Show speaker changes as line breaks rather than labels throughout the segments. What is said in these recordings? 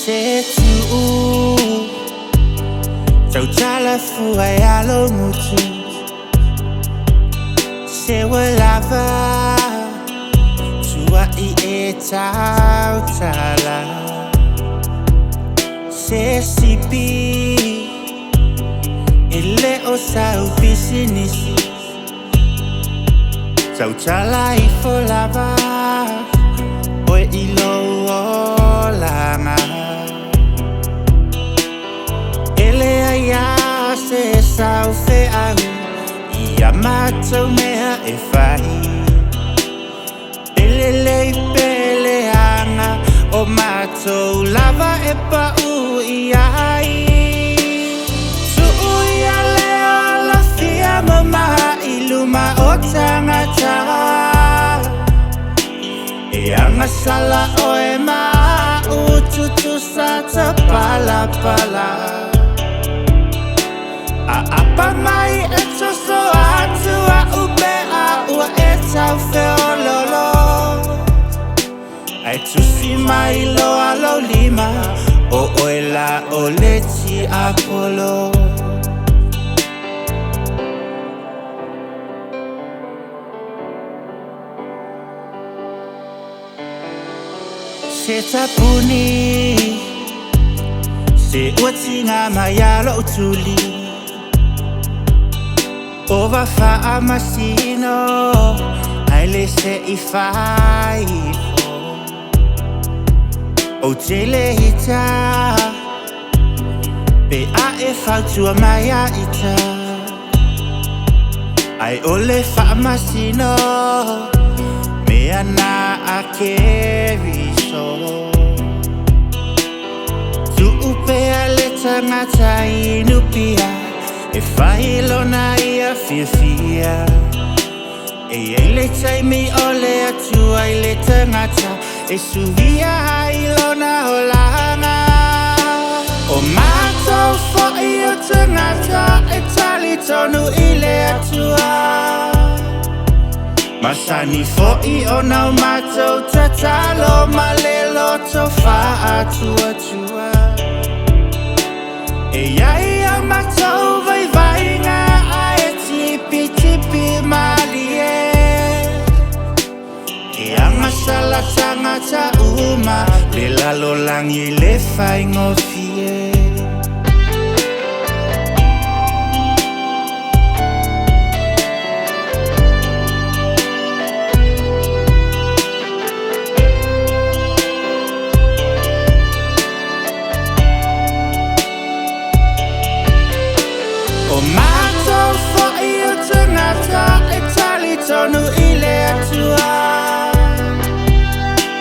Se tu Tau tala fua ya lo mutu Se walava Tua I e tau tala Se sipi Ele o sau pisinisi Tau tala I folava Oe ilo o langa Ele aia se sau fe au Ia matou mea e whahi Ele lei pele anga O matou lava e pau I ai Tuu ia leo la fia mamaha I luma o tangata E anga sala o e maa Ututu sa ta pala pala A apa mai e toso atu a ube a ua e tau feo lolo Ai tusi mai lo alo lima O oela o leti apolo Se tapuni Se uatinga mayalo utuli Ova faa masino Ai le se I faifo O tele hita Pe a e fautua maya ita Ai ole faa masino Mea na a keriso Tu upe a le tangata inupia E whailo na ia fia fia E ele taimi o le atua I le tangata E suvia hailo na holanga O mātou fo'i o tangata E tali tonu I le atua Masani fo'i o nau mātou tatalo Ma le loto wha atua tua E iai a mātou vai vainga A e tipi tipi mali E anga sala tangata uma Le lalo langi le whaingo fie O mātou fo'i o tangata E tali tonu I le atua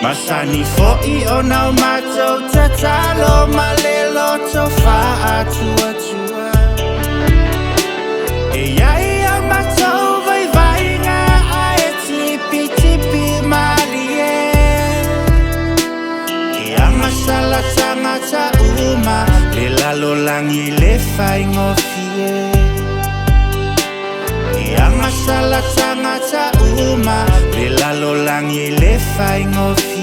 Masani fo'i o nau mātou tatalo Ma le loto wha atua tua E iai a mātou vai vainga A e tipi tipi mali E anga sala tangata uma Le lalo langi le whaingo fie E anga sala tangata uma Le lalo langi le whaingo fie